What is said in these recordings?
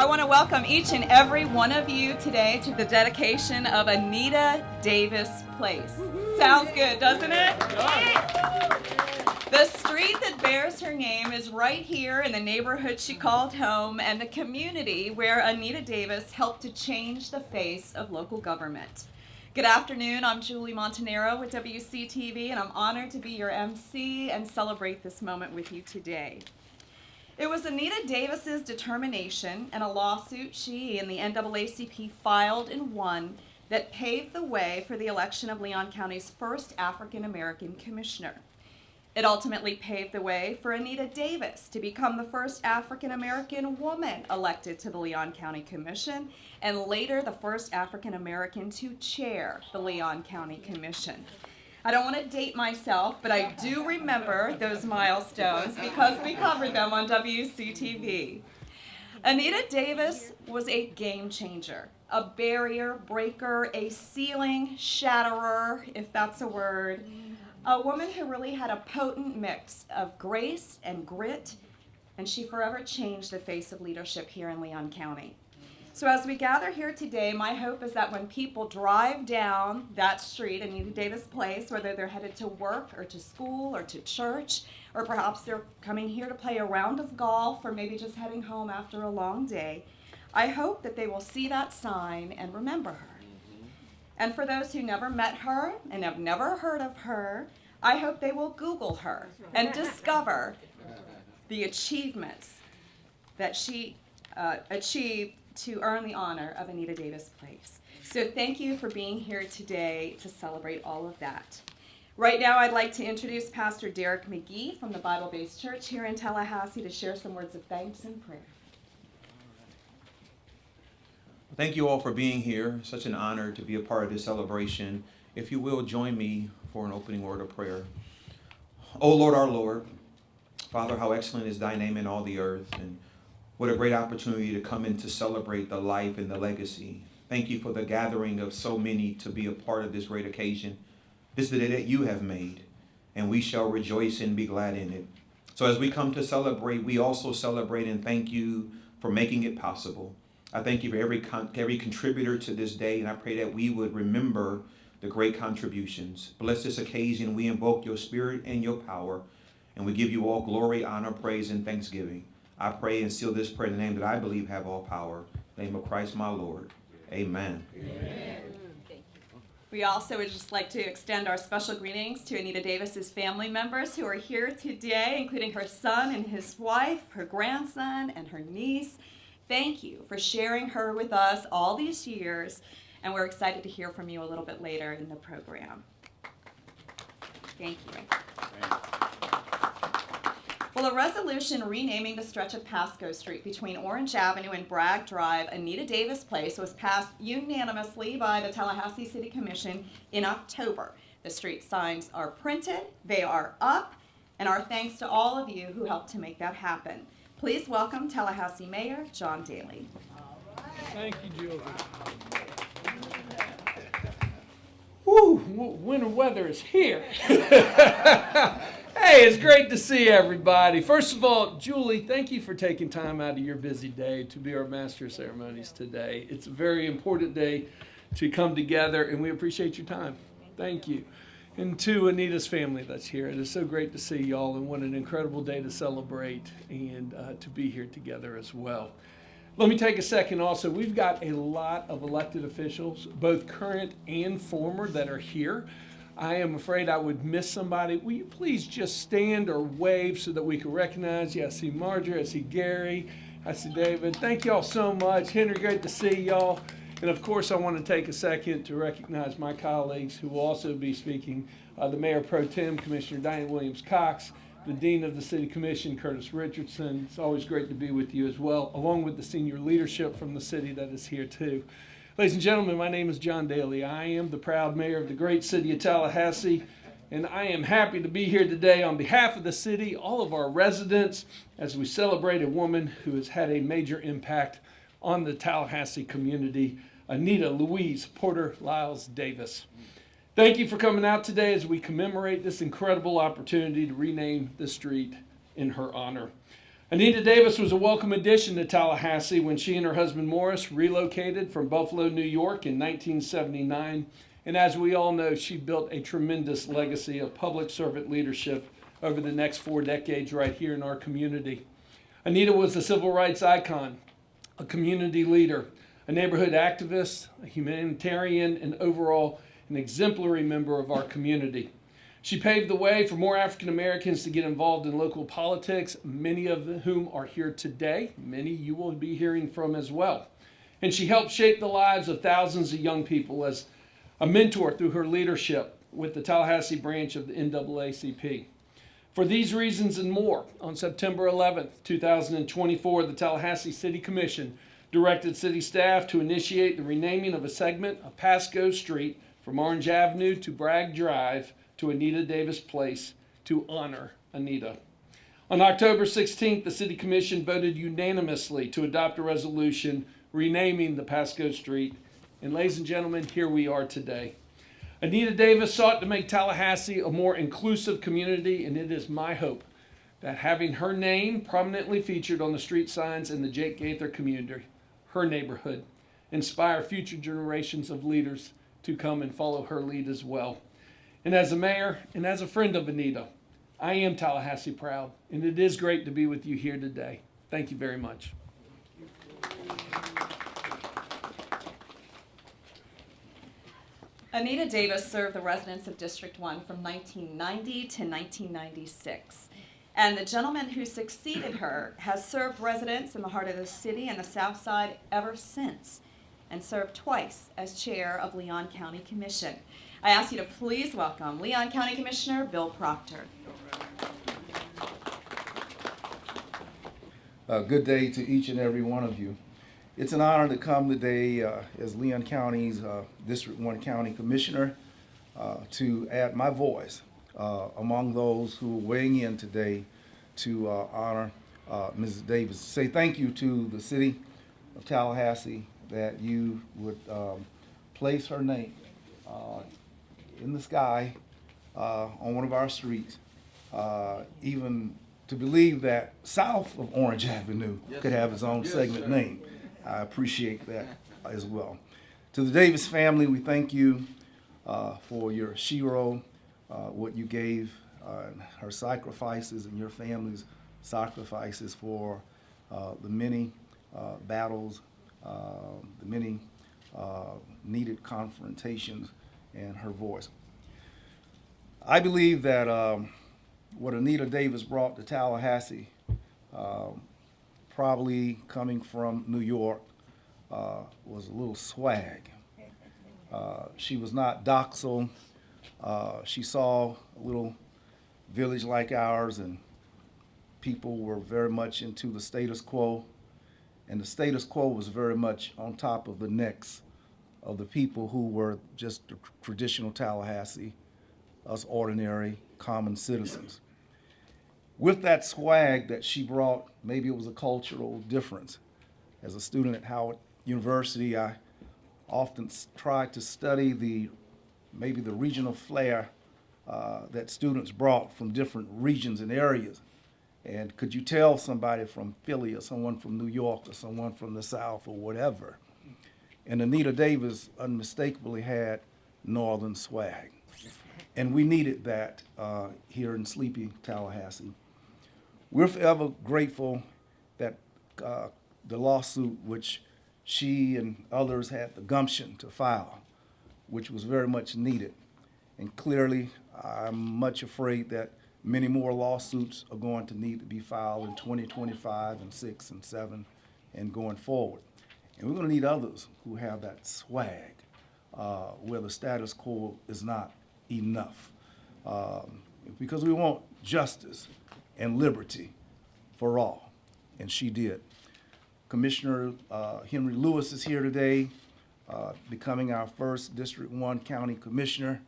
I want to welcome each and every one of you today to the dedication of Anita Davis Place. Sounds good, doesn't it? The street that bears her name is right here in the neighborhood she called home and the community where Anita Davis helped to change the face of local government. Good afternoon, I'm Julie Montanero with WCTV, and I'm honored to be your MC and celebrate this moment with you today. It was Anita Davis's determination and a lawsuit she and the NAACP filed and won that paved the way for the election of Leon County's first African American commissioner. It ultimately paved the way for Anita Davis to become the first African American woman elected to the Leon County Commission, and later the first African American to chair the Leon County Commission. I don't want to date myself, but I do remember those milestones because we covered them on WCTV. Anita Davis was a game changer, a barrier breaker, a ceiling shatterer, if that's a word. A woman who really had a potent mix of grace and grit, and she forever changed the face of leadership here in Leon County. So as we gather here today, my hope is that when people drive down that street, Anita Davis Place, whether they're headed to work or to school or to church, or perhaps they're coming here to play a round of golf or maybe just heading home after a long day, I hope that they will see that sign and remember her. And for those who never met her and have never heard of her, I hope they will Google her and discover the achievements that she achieved to earn the honor of Anita Davis Place. So thank you for being here today to celebrate all of that. Right now I'd like to introduce Pastor Derek McGee from the Bible-Based Church here in Tallahassee to share some words of thanks and prayer. Thank you all for being here. Such an honor to be a part of this celebration. If you will, join me for an opening word of prayer. O Lord, our Lord, Father, how excellent is thy name in all the earth, and what a great opportunity to come in to celebrate the life and the legacy. Thank you for the gathering of so many to be a part of this great occasion. This is the day that you have made, and we shall rejoice and be glad in it. So as we come to celebrate, we also celebrate and thank you for making it possible. I thank you for every contributor to this day, and I pray that we would remember the great contributions. Bless this occasion. We invoke your spirit and your power, and we give you all glory, honor, praise, and thanksgiving. I pray and seal this prayer in the name that I believe have all power. In the name of Christ my Lord. Amen. Amen. We also would just like to extend our special greetings to Anita Davis's family members who are here today, including her son and his wife, her grandson, and her niece. Thank you for sharing her with us all these years, and we're excited to hear from you a little bit later in the program. Thank you. Well, a resolution renaming the stretch of Pasco Street between Orange Avenue and Bragg Drive, Anita Davis Place, was passed unanimously by the Tallahassee City Commission in October. The street signs are printed, they are up, and our thanks to all of you who helped to make that happen. Please welcome Tallahassee Mayor John Daly. Thank you, Julie. Woo, winter weather is here. Hey, it's great to see everybody. First of all, Julie, thank you for taking time out of your busy day to be our Master of Ceremonies today. It's a very important day to come together, and we appreciate your time. Thank you. And to Anita's family that's here, it is so great to see y'all, and what an incredible day to celebrate and to be here together as well. Let me take a second also. We've got a lot of elected officials, both current and former, that are here. I am afraid I would miss somebody. Will you please just stand or wave so that we can recognize you? I see Marjorie, I see Gary, I see David. Thank y'all so much. Henry, great to see y'all. And of course, I want to take a second to recognize my colleagues who will also be speaking. The Mayor Pro Tem, Commissioner Diane Williams-Cox, the Dean of the City Commission, Curtis Richardson. It's always great to be with you as well, along with the senior leadership from the city that is here too. Ladies and gentlemen, my name is John Daly. I am the proud mayor of the great city of Tallahassee, and I am happy to be here today on behalf of the city, all of our residents, as we celebrate a woman who has had a major impact on the Tallahassee community, Anita Louise Porter Lyles Davis. Thank you for coming out today as we commemorate this incredible opportunity to rename the street in her honor. Anita Davis was a welcome addition to Tallahassee when she and her husband Morris relocated from Buffalo, New York in 1979. And as we all know, she built a tremendous legacy of public servant leadership over the next 4 decades right here in our community. Anita was a civil rights icon, a community leader, a neighborhood activist, a humanitarian, and overall an exemplary member of our community. She paved the way for more African Americans to get involved in local politics, many of whom are here today. Many you will be hearing from as well. And she helped shape the lives of thousands of young people as a mentor through her leadership with the Tallahassee Branch of the NAACP. For these reasons and more, on September 11th, 2024, the Tallahassee City Commission directed city staff to initiate the renaming of a segment of Pasco Street from Orange Avenue to Bragg Drive to Anita Davis Place to honor Anita. On October 16th, the City Commission voted unanimously to adopt a resolution renaming the Pasco Street. And ladies and gentlemen, here we are today. Anita Davis sought to make Tallahassee a more inclusive community, and it is my hope that having her name prominently featured on the street signs in the Jake Gaither community, her neighborhood, inspire future generations of leaders to come and follow her lead as well. And as a mayor and as a friend of Anita, I am Tallahassee proud, and it is great to be with you here today. Thank you very much. Anita Davis served the residents of District 1 from 1990 to 1996. And the gentleman who succeeded her has served residents in the heart of the city and the South Side ever since, and served twice as chair of Leon County Commission. I ask you to please welcome Leon County Commissioner Bill Proctor. Good day to each and every one of you. It's an honor to come today as Leon County's District 1 County Commissioner to add my voice among those who are weighing in today to honor Mrs. Davis. Say thank you to the City of Tallahassee that you would place her name in the sky on one of our streets, even to believe that south of Orange Avenue could have its own segment name. I appreciate that as well. To the Davis family, we thank you for your shero, what you gave, her sacrifices and your family's sacrifices for the many battles, the many needed confrontations, and her voice. I believe that what Anita Davis brought to Tallahassee, probably coming from New York, was a little swag. She was not docile. She saw a little village like ours, and people were very much into the status quo, and the status quo was very much on top of the necks of the people who were just the traditional Tallahassee, us ordinary, common citizens. With that swag that she brought, maybe it was a cultural difference. As a student at Howard University, I often tried to study maybe the regional flair that students brought from different regions and areas. And could you tell somebody from Philly or someone from New York or someone from the South or whatever? And Anita Davis unmistakably had northern swag. And we needed that here in sleepy Tallahassee. We're forever grateful that the lawsuit which she and others had the gumption to file, which was very much needed. And clearly, I'm much afraid that many more lawsuits are going to need to be filed in 2025 and 6 and 7 and going forward. And we're going to need others who have that swag where the status quo is not enough. Because we want justice and liberty for all, and she did. Commissioner Henry Lewis is here today, becoming our first District 1 County Commissioner.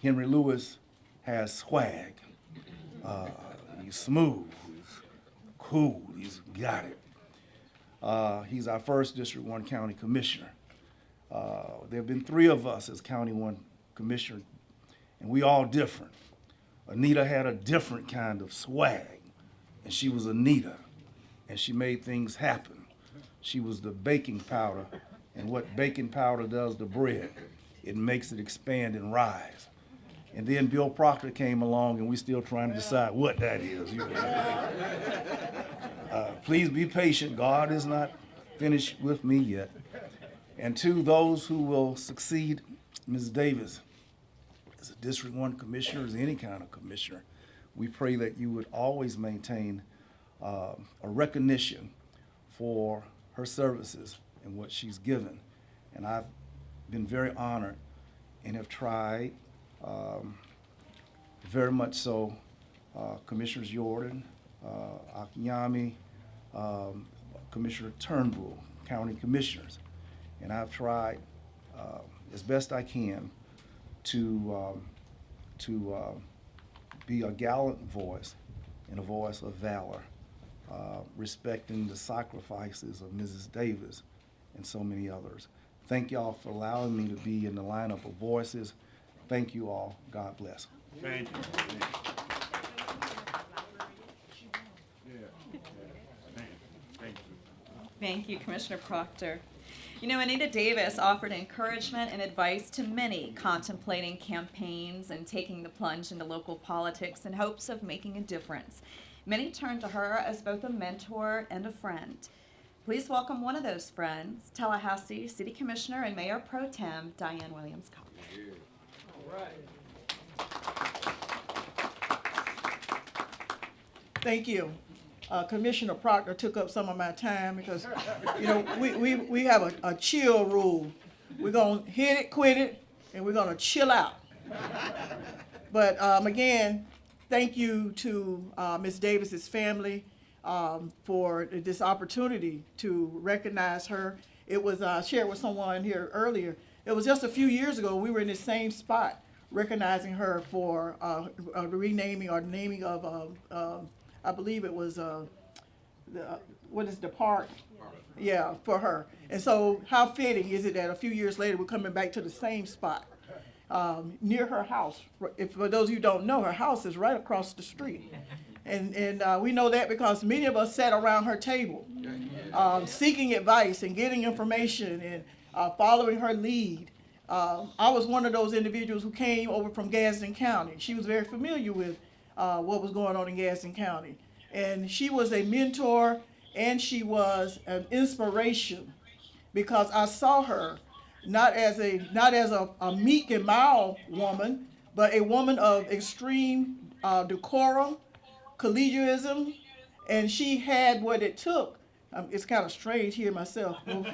Henry Lewis has swag. He's smooth, he's cool, he's got it. He's our first District 1 County Commissioner. There have been 3 of us as County 1 Commissioner, and we all different. Anita had a different kind of swag, and she was Anita. and she made things happen. She was the baking powder, and what baking powder does to bread, it makes it expand and rise. And then Bill Proctor came along, and we're still trying to decide what that is. Please be patient. God is not finished with me yet. And to those who will succeed Ms. Davis as a District 1 commissioner, as any kind of commissioner, we pray that you would always maintain a recognition for her services and what she's given. And I've been very honored and have tried very much so, Commissioners Jordan, Akiyami, Commissioner Turnbull, county commissioners. And I've tried as best I can to be a gallant voice and a voice of valor, respecting the sacrifices of Mrs. Davis and so many others. Thank y'all for allowing me to be in the lineup of voices. Thank you all. God bless. Thank you. Thank you, Commissioner Proctor. You know, Anita Davis offered encouragement and advice to many contemplating campaigns and taking the plunge into local politics in hopes of making a difference. Many turned to her as both a mentor and a friend. Please welcome one of those friends, Tallahassee City Commissioner and Mayor Pro Tem Diane Williams-Cox. All right. Thank you. Commissioner Proctor took up some of my time because, you know, we have a chill rule. We're going to hit it, quit it, and we're going to chill out. But again, thank you to Ms. Davis's family for this opportunity to recognize her. It was shared with someone here earlier. It was just a few years ago, we were in the same spot recognizing her for the renaming or naming of I believe it was the park? Yeah, for her. And so how fitting is it that a few years later we're coming back to the same spot near her house. If for those of you who don't know, her house is right across the street. And we know that because many of us sat around her table seeking advice and getting information and following her lead. I was one of those individuals who came over from Gadsden County. She was very familiar with what was going on in Gadsden County. And she was a mentor and she was an inspiration because I saw her not as a meek and mild woman, but a woman of extreme decorum, collegialism, and she had what it took. It's kind of strange here myself. I'm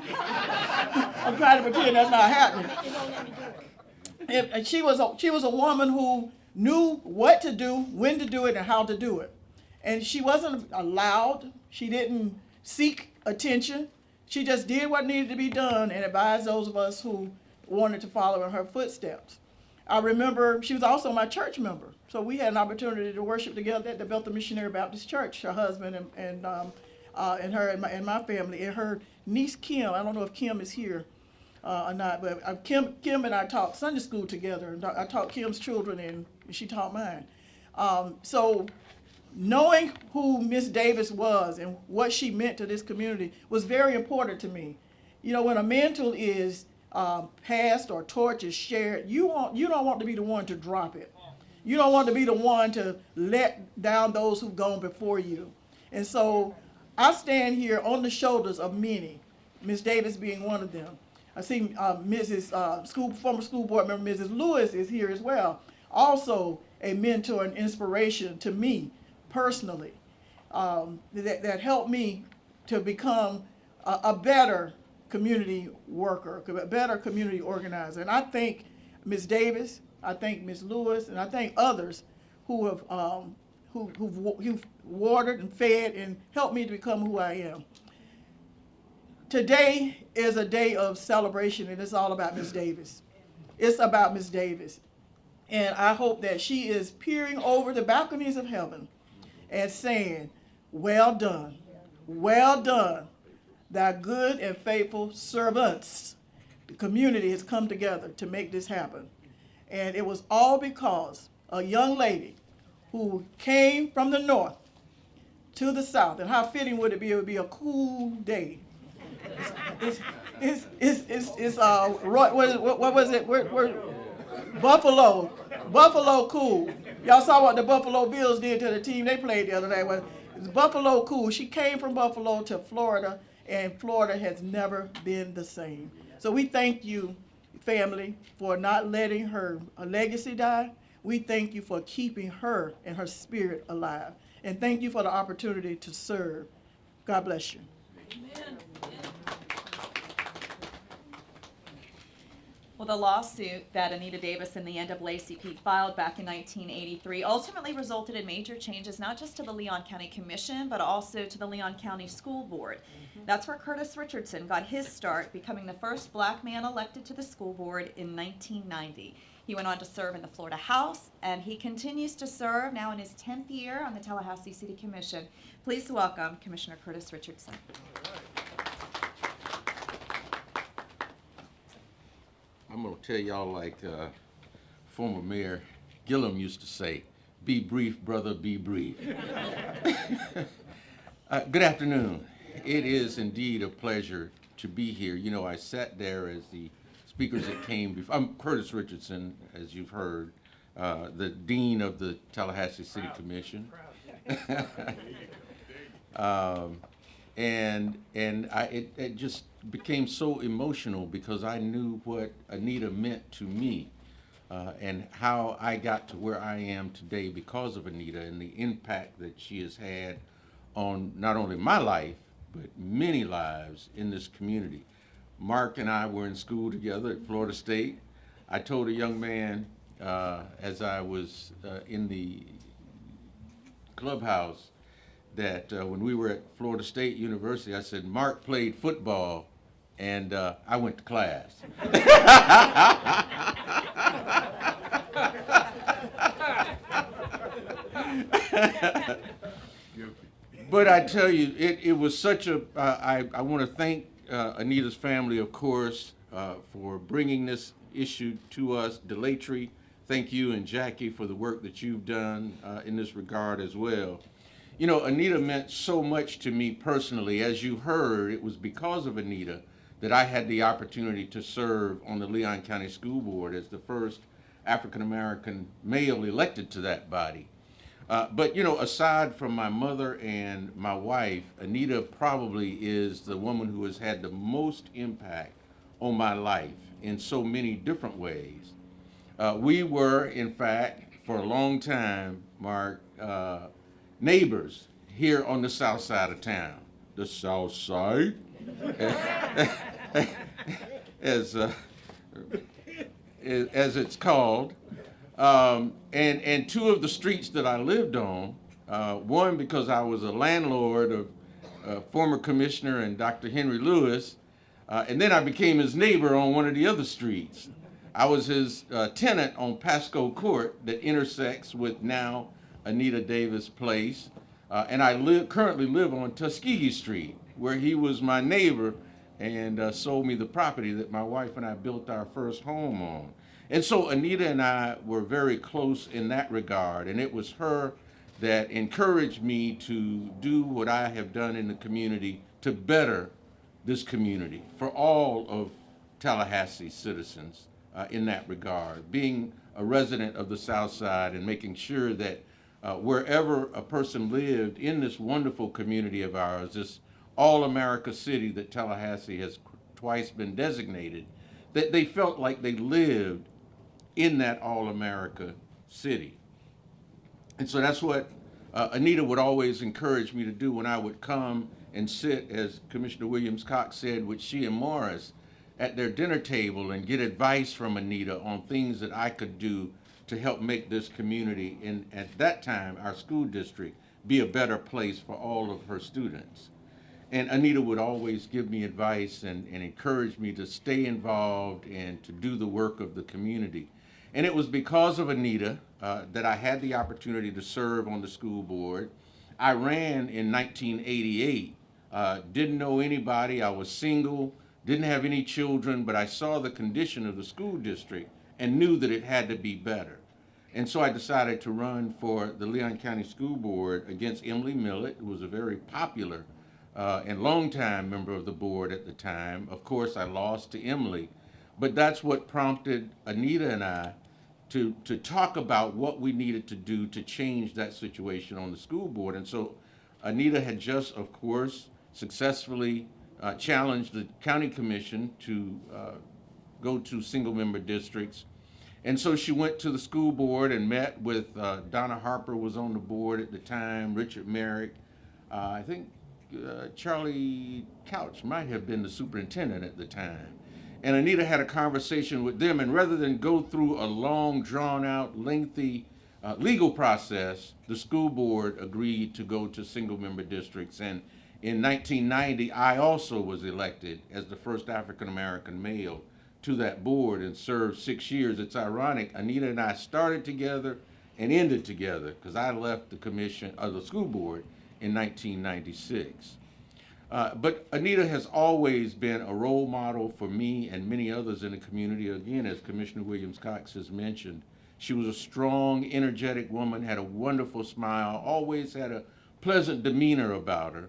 trying to pretend that's not happening. And she was a woman who knew what to do, when to do it, and how to do it. And she wasn't loud. She didn't seek attention. She just did what needed to be done and advised those of us who wanted to follow in her footsteps. I remember she was also my church member. So we had an opportunity to worship together at the Bethel Missionary Baptist Church, her husband and her and my family, and her niece Kim. I don't know if Kim is here or not, but Kim and I taught Sunday school together. I taught Kim's children and she taught mine. So knowing who Miss Davis was and what she meant to this community was very important to me. You know, when a mantle is passed or torch is shared, you don't want to be the one to drop it. You don't want to be the one to let down those who've gone before you. And so I stand here on the shoulders of many, Ms. Davis being one of them. I see former school board member Mrs. Lewis is here as well, also a mentor and inspiration to me personally, that helped me to become a better community worker, a better community organizer. And I thank Ms. Davis, I thank Ms. Lewis, and I thank others who have who've watered and fed and helped me to become who I am. Today is a day of celebration, and it's all about Ms. Davis. It's about Ms. Davis. And I hope that she is peering over the balconies of heaven and saying, well done, thy good and faithful servants. The community has come together to make this happen. And it was all because a young lady who came from the north to the south. And how fitting would it be? It would be a cool day. What was it? Buffalo cool. Y'all saw what the Buffalo Bills did to the team they played the other day. Well, it's Buffalo cool. She came from Buffalo to Florida, and Florida has never been the same. So we thank you, family, for not letting her legacy die. We thank you for keeping her and her spirit alive. And thank you for the opportunity to serve. God bless you. Amen. Well, the lawsuit that Anita Davis and the NAACP filed back in 1983 ultimately resulted in major changes, not just to the Leon County Commission, but also to the Leon County School Board. That's where Curtis Richardson got his start, becoming the first black man elected to the school board in 1990. He went on to serve in the Florida House, and he continues to serve now in his 10th year on the Tallahassee City Commission. Please welcome Commissioner Curtis Richardson. I'm going to tell y'all like former Mayor Gillum used to say, be brief, brother, be brief. Good afternoon. It is indeed a pleasure to be here. You know, I sat there as the speakers that came before. I'm Curtis Richardson, as you've heard, the Dean of the Tallahassee City Commission. It just became so emotional because I knew what Anita meant to me and how I got to where I am today because of Anita and the impact that she has had on not only my life, but many lives in this community. Mark and I were in school together at Florida State. I told a young man as I was in the clubhouse that when we were at Florida State University, I said, Mark played football and I went to class. But I tell you, it was such a, I want to thank Anita's family, of course, for bringing this issue to us. Delatry, thank you, and Jackie for the work that you've done in this regard as well. You know, Anita meant so much to me personally. As you heard, it was because of Anita that I had the opportunity to serve on the Leon County School Board as the first African-American male elected to that body. But, you know, aside from my mother and my wife, Anita probably is the woman who has had the most impact on my life in so many different ways. We were, in fact, for a long time, Mark, neighbors here on the south side of town. The south side, as it's called. And two of the streets that I lived on, one because I was a landlord of former commissioner and Dr. Henry Lewis, and then I became his neighbor on one of the other streets. I was his tenant on Pasco Court that intersects with now Anita Davis Place, and I currently live on Tuskegee Street, where he was my neighbor and sold me the property that my wife and I built our first home on. And so Anita and I were very close in that regard, and it was her that encouraged me to do what I have done in the community to better this community for all of Tallahassee citizens in that regard, being a resident of the South Side and making sure that wherever a person lived in this wonderful community of ours, this all-America city that Tallahassee has twice been designated, that they felt like they lived in that all-America city. And so that's what Anita would always encourage me to do when I would come and sit, as Commissioner Williams-Cox said, with she and Morris at their dinner table and get advice from Anita on things that I could do to help make this community, and at that time, our school district, be a better place for all of her students. And Anita would always give me advice and encourage me to stay involved and to do the work of the community. And it was because of Anita that I had the opportunity to serve on the school board. I ran in 1988, didn't know anybody, I was single, didn't have any children, but I saw the condition of the school district and knew that it had to be better. And so I decided to run for the Leon County School Board against Emily Millett, who was a very popular and longtime member of the board at the time. Of course, I lost to Emily, but that's what prompted Anita and I to talk about what we needed to do to change that situation on the school board. And so Anita had just, of course, successfully challenged the county commission to go to single-member districts. And so she went to the school board and met with Donna Harper was on the board at the time, Richard Merrick. I think Charlie Couch might have been the superintendent at the time. And Anita had a conversation with them, and rather than go through a long, drawn-out, lengthy legal process, the school board agreed to go to single-member districts. And in 1990, I also was elected as the first African-American male to that board and served 6 years. It's ironic, Anita and I started together and ended together because I left the commission of the school board in 1996. But Anita has always been a role model for me and many others in the community. Again, as Commissioner Williams-Cox has mentioned, she was a strong, energetic woman, had a wonderful smile, always had a pleasant demeanor about her,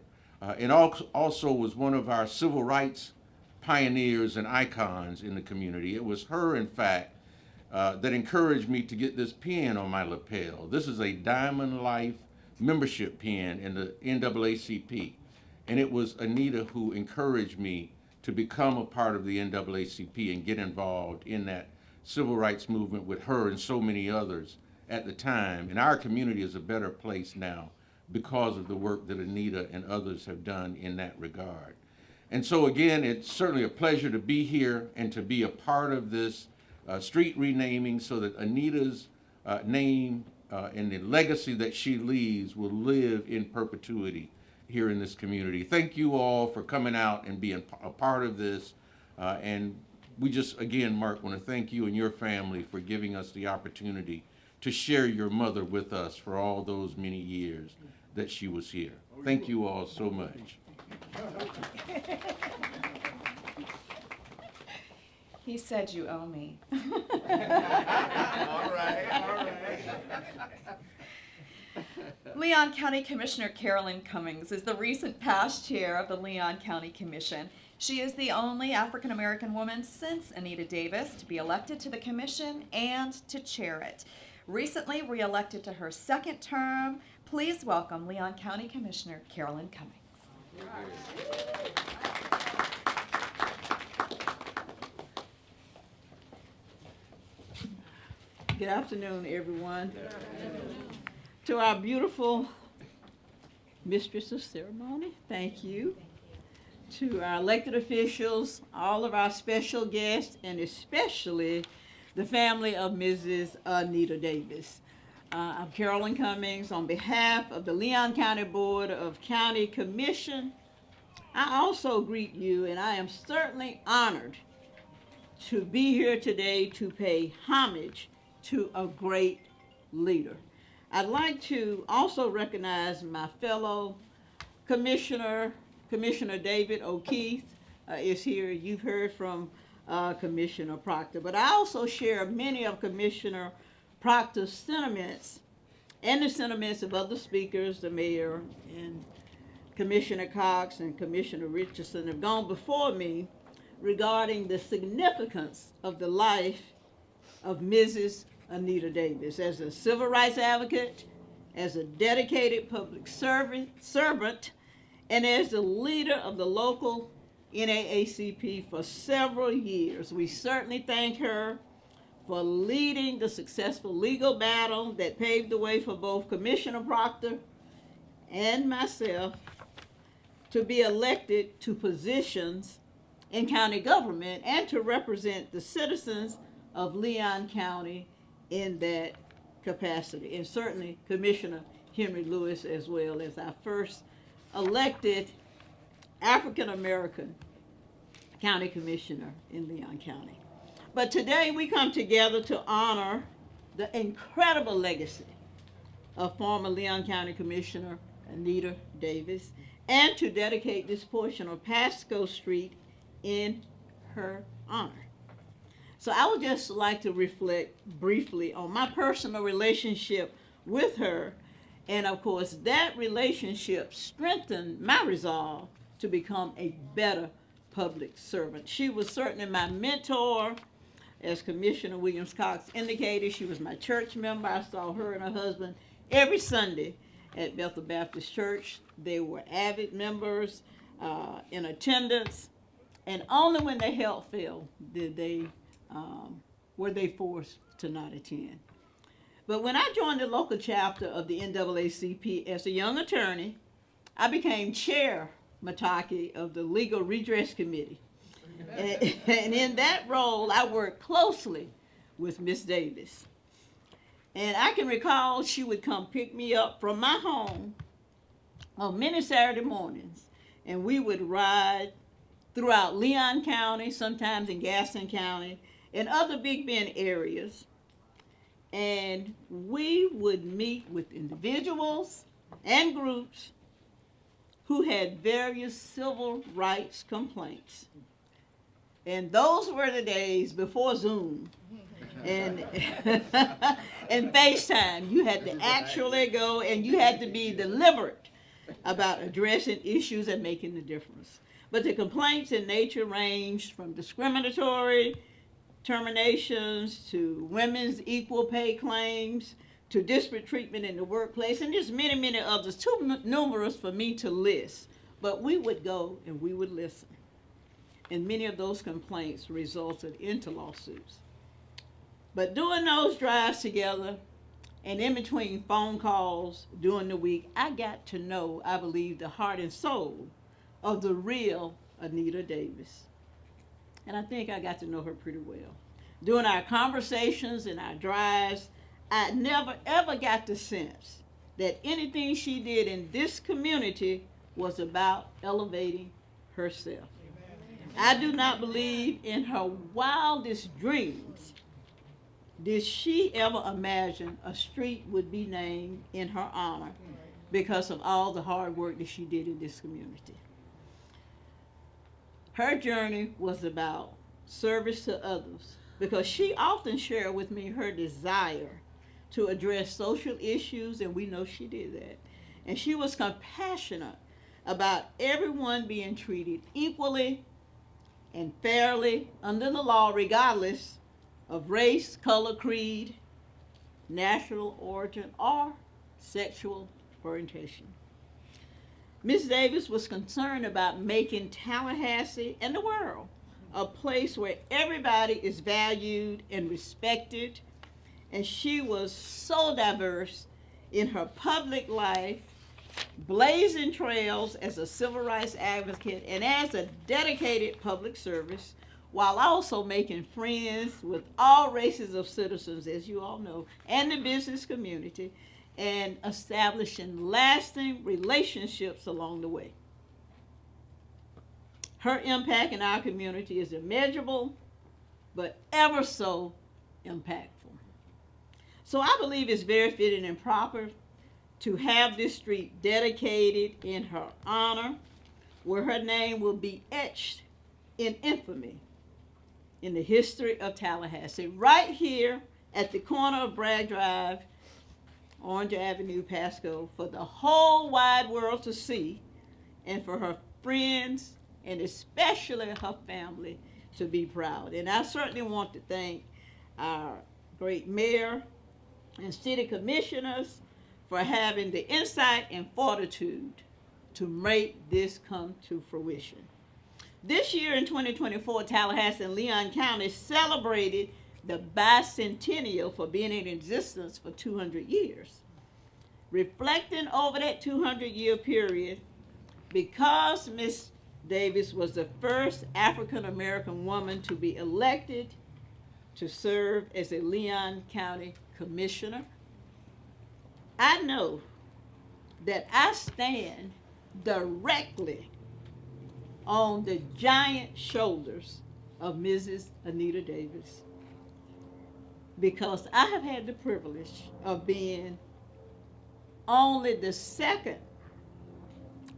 and also was one of our civil rights pioneers and icons in the community. It was her, in fact, that encouraged me to get this pin on my lapel. This is a Diamond Life membership pin in the NAACP. And it was Anita who encouraged me to become a part of the NAACP and get involved in that civil rights movement with her and so many others at the time. And our community is a better place now because of the work that Anita and others have done in that regard. And so again, it's certainly a pleasure to be here and to be a part of this street renaming so that Anita's name and the legacy that she leaves will live in perpetuity here in this community. Thank you all for coming out and being a part of this. And we just, again, Mark, want to thank you and your family for giving us the opportunity to share your mother with us for all those many years that she was here. Thank you all so much. He said you owe me. All right. Leon County Commissioner Carolyn Cummings is the recent past chair of the Leon County Commission. She is the only African American woman since Anita Davis to be elected to the commission and to chair it. Recently re-elected to her second term, please welcome Leon County Commissioner Carolyn Cummings. Good afternoon, everyone. To our beautiful mistress of ceremony, thank you. To our elected officials, all of our special guests, and especially the family of Mrs. Anita Davis. I'm Carolyn Cummings. On behalf of the Leon County Board of County Commission, I also greet you, and I am certainly honored to be here today to pay homage to a great leader. I'd like to also recognize my fellow commissioner, Commissioner David O'Keefe is here. You've heard from Commissioner Proctor, but I also share many of Commissioner Proctor's sentiments and the sentiments of other speakers. The mayor and Commissioner Cox and Commissioner Richardson have gone before me regarding the significance of the life of Mrs. Anita Davis as a civil rights advocate, as a dedicated public servant, and as the leader of the local NAACP for several years. We certainly thank her for leading the successful legal battle that paved the way for both Commissioner Proctor and myself to be elected to positions in county government and to represent the citizens of Leon County in that capacity, and certainly Commissioner Henry Lewis as well as our first elected African American county commissioner in Leon County. But today we come together to honor the incredible legacy of former Leon County Commissioner Anita Davis and to dedicate this portion of Pasco Street in her honor. So I would just like to reflect briefly on my personal relationship with her. And of course, that relationship strengthened my resolve to become a better public servant. She was certainly my mentor. As Commissioner Williams Cox indicated, she was my church member. I saw her and her husband every Sunday at Bethel Baptist Church. They were avid members in attendance, and only when their health failed were they forced to not attend. But when I joined the local chapter of the NAACP as a young attorney, I became chair, Mataki, of the Legal Redress Committee. And in that role, I worked closely with Miss Davis. And I can recall she would come pick me up from my home on many Saturday mornings, and we would ride throughout Leon County, sometimes in Gaston County, and other Big Bend areas. And we would meet with individuals and groups who had various civil rights complaints. And those were the days before Zoom and and FaceTime. You had to actually go, and you had to be deliberate about addressing issues and making a difference. But the complaints in nature ranged from discriminatory terminations to women's equal pay claims to disparate treatment in the workplace, and just many, many others, too numerous for me to list. But we would go and we would listen. And many of those complaints resulted into lawsuits. But during those drives together, and in between phone calls during the week, I got to know, I believe, the heart and soul of the real Anita Davis. And I think I got to know her pretty well. During our conversations and our drives, I never ever got the sense that anything she did in this community was about elevating herself. I do not believe in her wildest dreams did she ever imagine a street would be named in her honor because of all the hard work that she did in this community. Her journey was about service to others because she often shared with me her desire to address social issues, and we know she did that. And she was compassionate about everyone being treated equally and fairly under the law, regardless of race, color, creed, national origin, or sexual orientation. Ms. Davis was concerned about making Tallahassee and the world a place where everybody is valued and respected, and she was so diverse in her public life, blazing trails as a civil rights advocate and as a dedicated public service, while also making friends with all races of citizens, as you all know, and the business community, and establishing lasting relationships along the way. Her impact in our community is immeasurable, but ever so impactful. So I believe it's very fitting and proper to have this street dedicated in her honor, where her name will be etched in infamy in the history of Tallahassee, right here at the corner of Bragg Drive, Orange Avenue, Pasco, for the whole wide world to see, and for her friends and especially her family to be proud. And I certainly want to thank our great mayor and city commissioners for having the insight and fortitude to make this come to fruition. This year in 2024, Tallahassee and Leon County celebrated the bicentennial for being in existence for 200 years. Reflecting over that 200-year period, because Ms. Davis was the first African-American woman to be elected to serve as a Leon County Commissioner, I know that I stand directly on the giant shoulders of Mrs. Anita Davis, because I have had the privilege of being only the second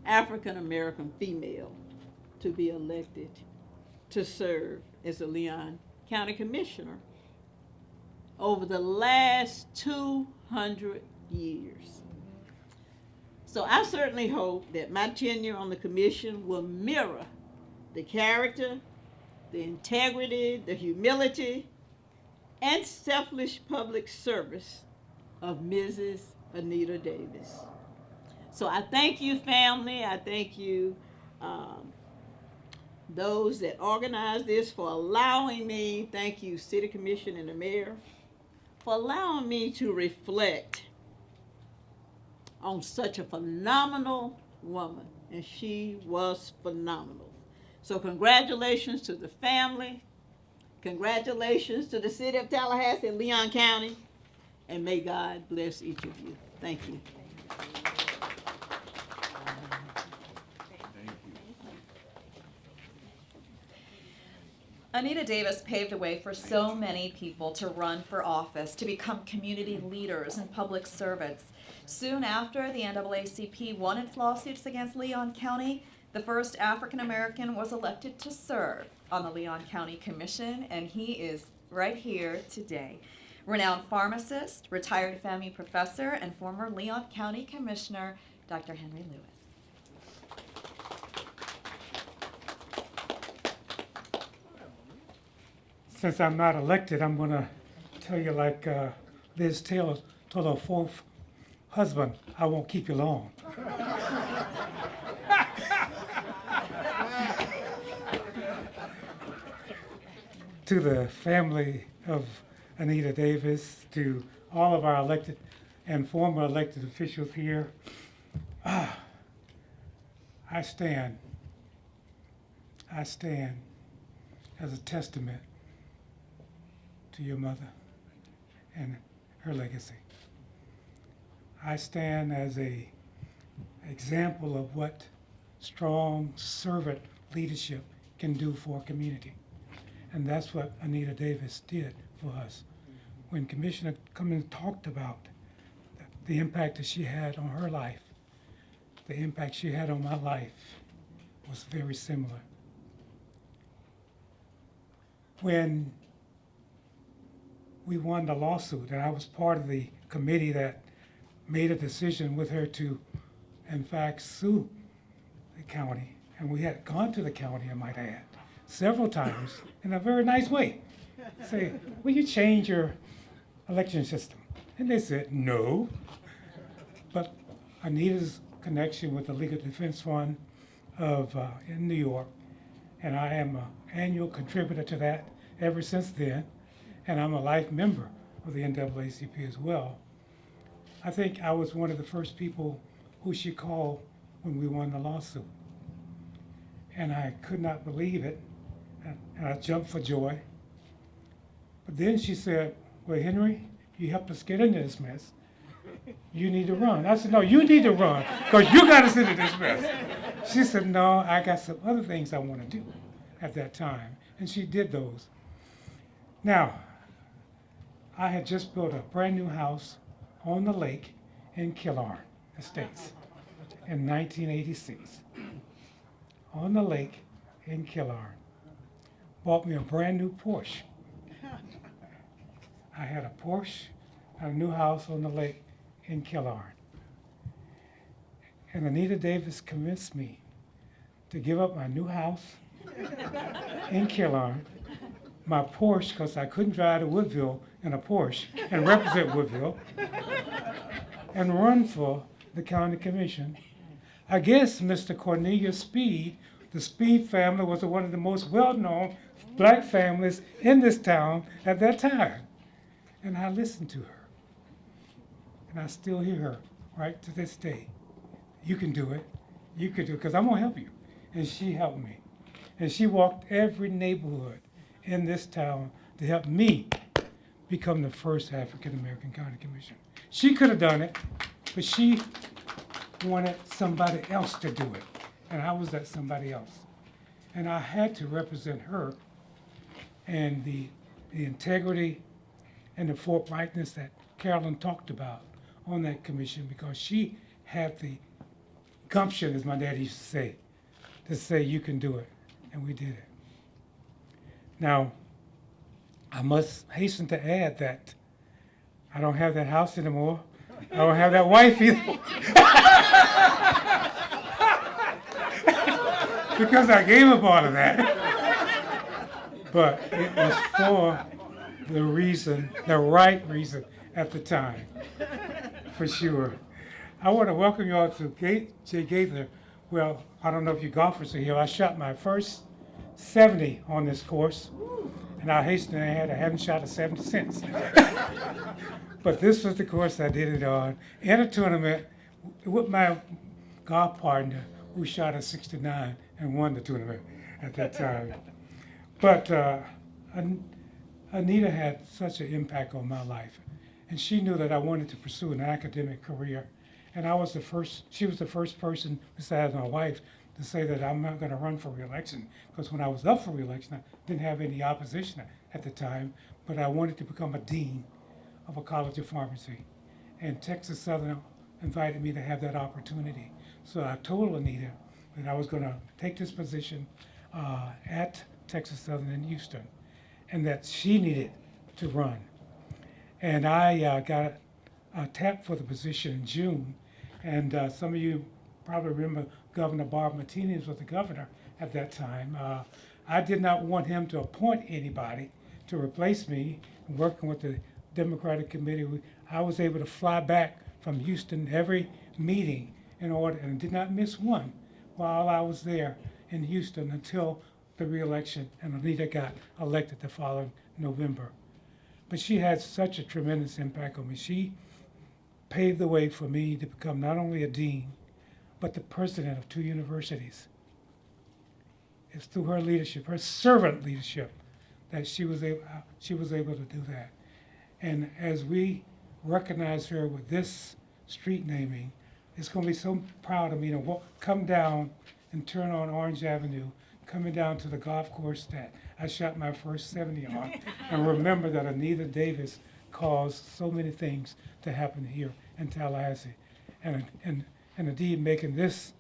African-American female to be elected to serve as a Leon County Commissioner over the last 200 years. So I certainly hope that my tenure on the commission will mirror the character, the integrity, the humility, and selfless public service of Mrs. Anita Davis. So I thank you, family. I thank you, those that organized this, for allowing me. Thank you, City Commission and the Mayor, for allowing me to reflect on such a phenomenal woman. And she was phenomenal. So congratulations to the family. Congratulations to the City of Tallahassee and Leon County. And may God bless each of you. Thank you. Anita Davis paved the way for so many people to run for office, to become community leaders and public servants. Soon after the NAACP won its lawsuits against Leon County, the first African American was elected to serve on the Leon County Commission, and he is right here today. Renowned pharmacist, retired FAMU professor, and former Leon County Commissioner, Dr. Henry Lewis. Since I'm not elected, I'm going to tell you like Liz Taylor told her fourth husband, I won't keep you long. To the family of Anita Davis, to all of our elected and former elected officials here, I stand as a testament to your mother and her legacy. I stand as an example of what strong servant leadership can do for a community. And that's what Anita Davis did for us. When Commissioner Cummings talked about the impact that she had on her life, the impact she had on my life was very similar. When we won the lawsuit, and I was part of the committee that made a decision with her to, in fact, sue the county. And we had gone to the county, I might add, several times in a very nice way. Say, will you change your election system? And they said, no. But Anita's connection with the Legal Defense Fund of in New York, and I am an annual contributor to that ever since then, and I'm a life member of the NAACP as well. I think I was one of the first people who she called when we won the lawsuit. And I could not believe it, and I jumped for joy. But then she said, well, Henry, you helped us get into this mess. You need to run. I said, no, you need to run, because you got us into this mess. She said, no, I got some other things I want to do at that time. And she did those. Now, I had just built a brand new house on the lake in Killarn Estates in 1986. On the lake in Killarn. Bought me a brand new Porsche. I had a Porsche and a new house on the lake in Killarn. And Anita Davis convinced me to give up my new house in Killarn, my Porsche, because I couldn't drive to Woodville in a Porsche and represent Woodville, and run for the county commission against Mr. Cornelius Speed. The Speed family was one of the most well-known black families in this town at that time. And I listened to her. And I still hear her right to this day. You can do it. You can do it, because I'm going to help you. And she helped me. And she walked every neighborhood in this town to help me become the first African American county commissioner. She could have done it, but she wanted somebody else to do it. And I was that somebody else. And I had to represent her and the integrity and the forthrightness that Carolyn talked about on that commission, because she had the gumption, as my daddy used to say, you can do it. And we did it. Now, I must hasten to add that I don't have that house anymore. I don't have that wife either. Because I gave up all of that. But it was for the reason, the right reason at the time, for sure. I want to welcome you all to Jake Gaither. Well, I don't know if you golfers are here. I shot my first 70 on this course, and I hasten to add I haven't shot a 70 since. But this was the course I did it on in a tournament with my golf partner, who shot a 69 and won the tournament at that time. But Anita had such an impact on my life, and she knew that I wanted to pursue an academic career. And she was the first person besides my wife to say that I'm not going to run for re-election, because when I was up for re-election, I didn't have any opposition at the time, but I wanted to become a dean of a college of pharmacy. And Texas Southern invited me to have that opportunity. So I told Anita that I was going to take this position at Texas Southern in Houston, and that she needed to run. And I got a tap for the position in June. And some of you probably remember Governor Bob Martinez was the governor at that time. I did not want him to appoint anybody to replace me. Working with the Democratic Committee, I was able to fly back from Houston every meeting in order, and did not miss one while I was there in Houston until the re-election, and Anita got elected the following November. But she had such a tremendous impact on me. She paved the way for me to become not only a dean, but the president of 2 universities. It's through her leadership, her servant leadership, that she was able to do that. And as we recognize her with this street naming, it's going to be so proud of me to come down and turn on Orange Avenue, coming down to the golf course that I shot my first 70 on, and remember that Anita Davis caused so many things to happen here in Tallahassee. And indeed making this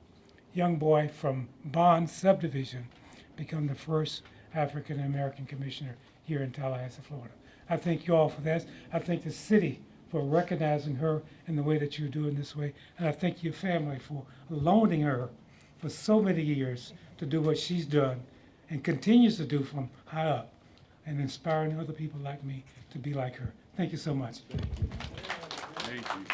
young boy from Bond subdivision become the first African American commissioner here in Tallahassee, Florida. I thank you all for that. I thank the city for recognizing her in the way that you're doing this way. And I thank your family for loaning her for so many years to do what she's done and continues to do from high up, and inspiring other people like me to be like her. Thank you so much. Thank you.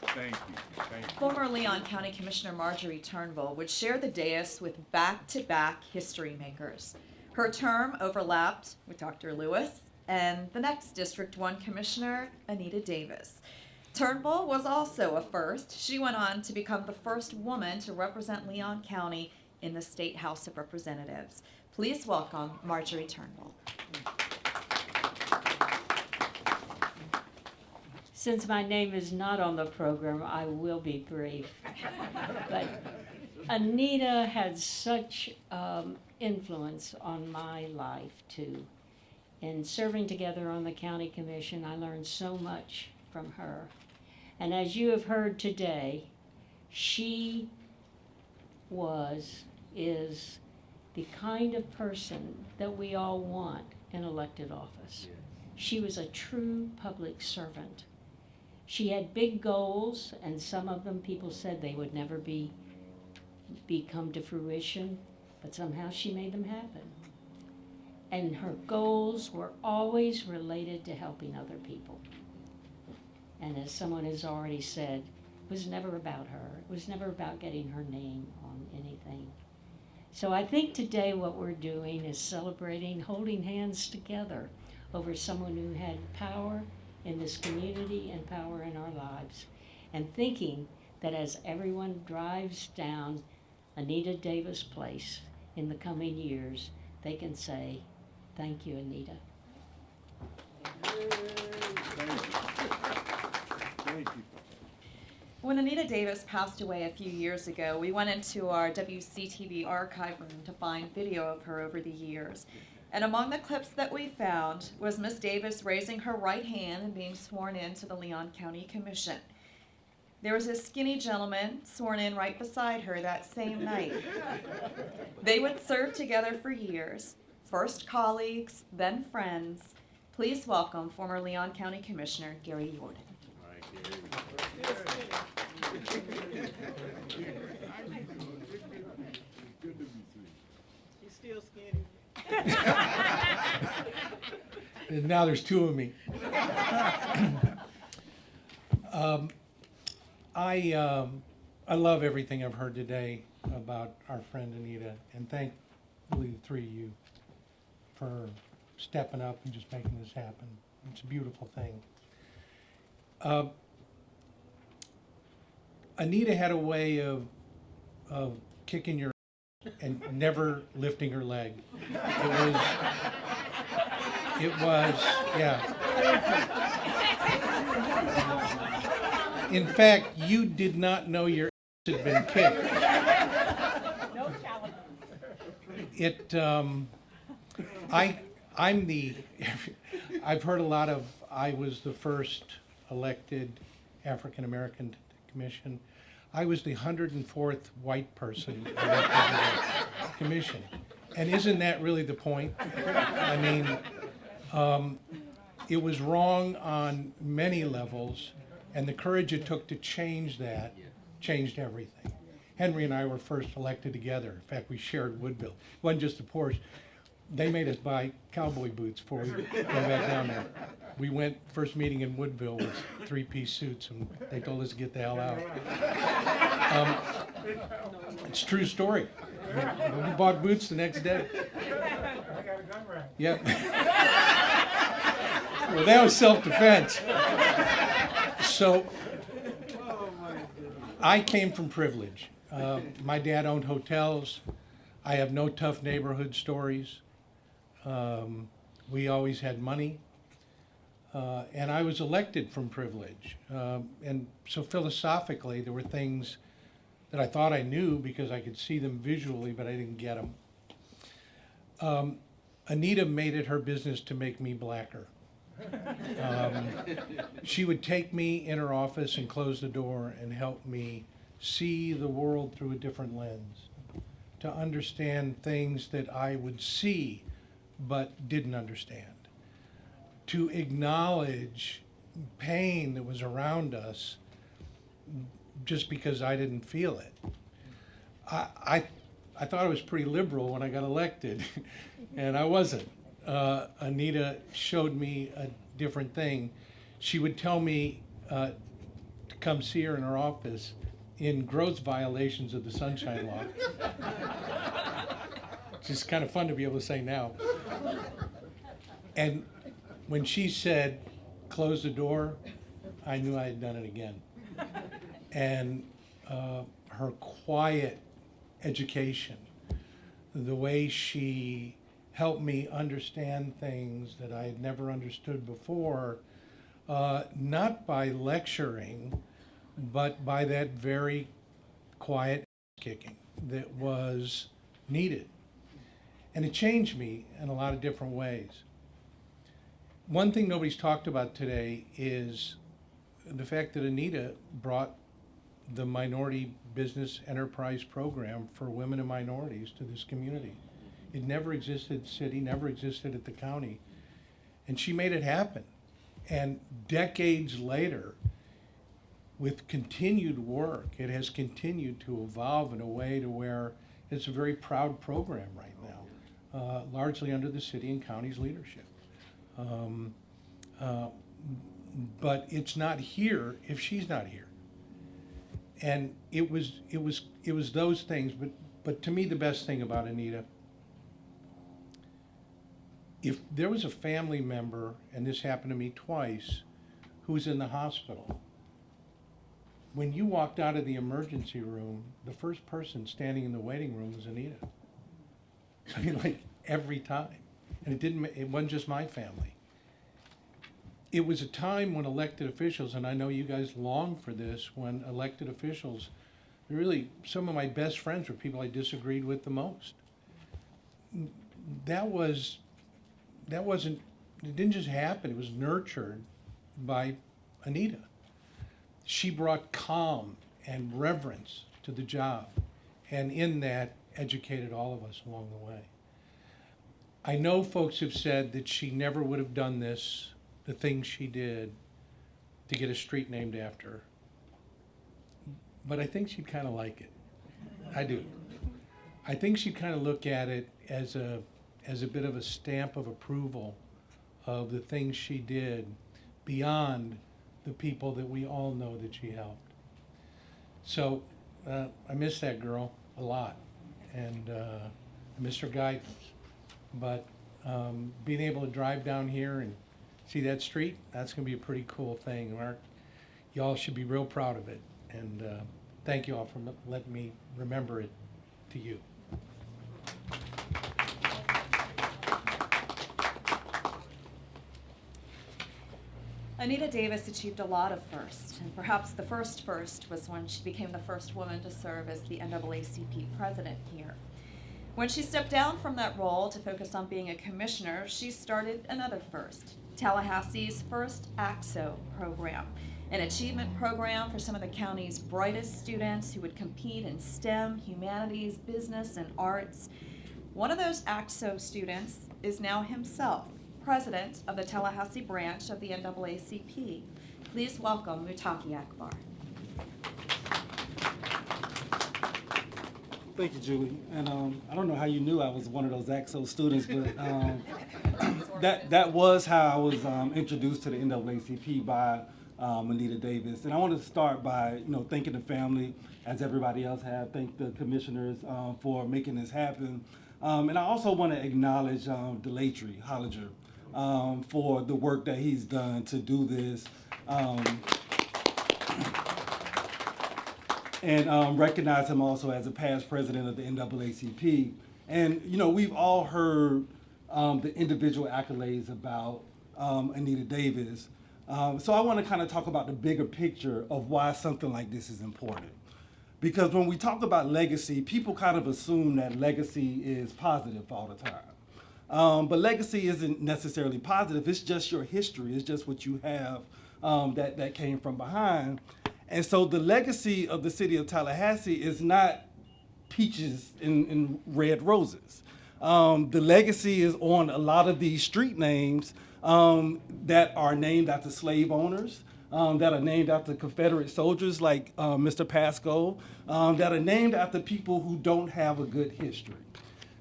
Thank you. Thank you. Former Leon County Commissioner Marjorie Turnbull would share the dais with back-to-back history makers. Her term overlapped with Dr. Lewis and the next District 1 Commissioner, Anita Davis. Turnbull was also a first. She went on to become the first woman to represent Leon County in the State House of Representatives. Please welcome Marjorie Turnbull. Since my name is not on the program, I will be brief. But Anita had such influence on my life, too. In serving together on the county commission, I learned so much from her. And as you have heard today, she is the kind of person that we all want in elected office. She was a true public servant. She had big goals, and some of them people said they would never come to fruition, but somehow she made them happen. And her goals were always related to helping other people. And as someone has already said, it was never about her. It was never about getting her name on anything. So I think today what we're doing is celebrating, holding hands together over someone who had power in this community and power in our lives, and thinking that as everyone drives down Anita Davis Place in the coming years, they can say, thank you, Anita. Thank you. When Anita Davis passed away a few years ago, we went into our WCTV archive room to find video of her over the years. And among the clips that we found was Miss Davis raising her right hand and being sworn in to the Leon County Commission. There was a skinny gentleman sworn in right beside her that same night. They would serve together for years, first colleagues, then friends, Please welcome former Leon County Commissioner Gary Jordan. He's still skinny. And now there's two of me. I love everything I've heard today about our friend Anita, and thank really the three of you for stepping up and just making this happen. It's a beautiful thing. Anita had a way of kicking your and never lifting her leg. It was, yeah. In fact, you did not know your had been kicked. No challenge. I've heard a lot of, I was the first elected African American to the commission. I was the 104th white person elected to the commission. And isn't that really the point? I mean, it was wrong on many levels, and the courage it took to change that changed everything. Henry and I were first elected together. In fact, we shared Woodville. It wasn't just a Porsche. They made us buy cowboy boots before we go back down there. We went, first meeting in Woodville with three-piece suits, and they told us to get the hell out. It's a true story. We bought boots the next day. Yep. Well, that was self-defense. So, I came from privilege. My dad owned hotels. I have no tough neighborhood stories. We always had money. And I was elected from privilege. And so philosophically, there were things that I thought I knew because I could see them visually, but I didn't get them. Anita made it her business to make me blacker. She would take me in her office and close the door and help me see the world through a different lens, to understand things that I would see but didn't understand, to acknowledge pain that was around us just because I didn't feel it. I thought I was pretty liberal when I got elected, and I wasn't. Anita showed me a different thing. She would tell me to come see her in her office in gross violations of the Sunshine Law. It's just kind of fun to be able to say now. And when she said, close the door, I knew I had done it again. And her quiet education, the way she helped me understand things that I had never understood before, not by lecturing, but by that very quiet kicking that was needed. And it changed me in a lot of different ways. One thing nobody's talked about today is the fact that Anita brought the Minority Business Enterprise Program for women and minorities to this community. It never existed at the city, never existed at the county, and she made it happen. And decades later, with continued work, it has continued to evolve in a way to where it's a very proud program right now, largely under the city and county's leadership. But it's not here if she's not here. And it was those things, but to me the best thing about Anita, if there was a family member, and this happened to me twice, who was in the hospital, when you walked out of the emergency room, the first person standing in the waiting room was Anita. I mean, like every time. And it wasn't just my family. It was a time when elected officials, and I know you guys long for this, when elected officials, really, some of my best friends were people I disagreed with the most. It didn't just happen, it was nurtured by Anita. She brought calm and reverence to the job, and in that educated all of us along the way. I know folks have said that she never would have done this, the things she did, to get a street named after her. But I think she'd kind of like it. I do. I think she'd kind of look at it as a bit of a stamp of approval of the things she did beyond the people that we all know that she helped. So I miss that girl a lot, and I miss her guidance. But being able to drive down here and see that street, that's going to be a pretty cool thing. Y'all should be real proud of it. And thank you all for letting me remember it to you. Anita Davis achieved a lot of firsts, and perhaps the first was when she became the first woman to serve as the NAACP president here. When she stepped down from that role to focus on being a commissioner, she started another first, Tallahassee's first ACTSO program, an achievement program for some of the county's brightest students who would compete in STEM, humanities, business, and arts. One of those ACTSO students is now himself president of the Tallahassee Branch of the NAACP. Please welcome Mutaki Akbar. Thank you, Julie. And I don't know how you knew I was one of those ACTSO students, but that was how I was introduced to the NAACP by Anita Davis. And I want to start by thanking the family, as everybody else have. Thank the commissioners for making this happen. And I also want to acknowledge Delatry Hollinger for the work that he's done to do this. And recognize him also as a past president of the NAACP. And, we've all heard the individual accolades about Anita Davis. So I want to kind of talk about the bigger picture of why something like this is important. Because when we talk about legacy, people kind of assume that legacy is positive all the time. But legacy isn't necessarily positive. It's just your history. It's just what you have that came from behind. And so the legacy of the city of Tallahassee is not peaches and red roses. The legacy is on a lot of these street names that are named after slave owners, that are named after Confederate soldiers like Mr. Pasco, that are named after people who don't have a good history.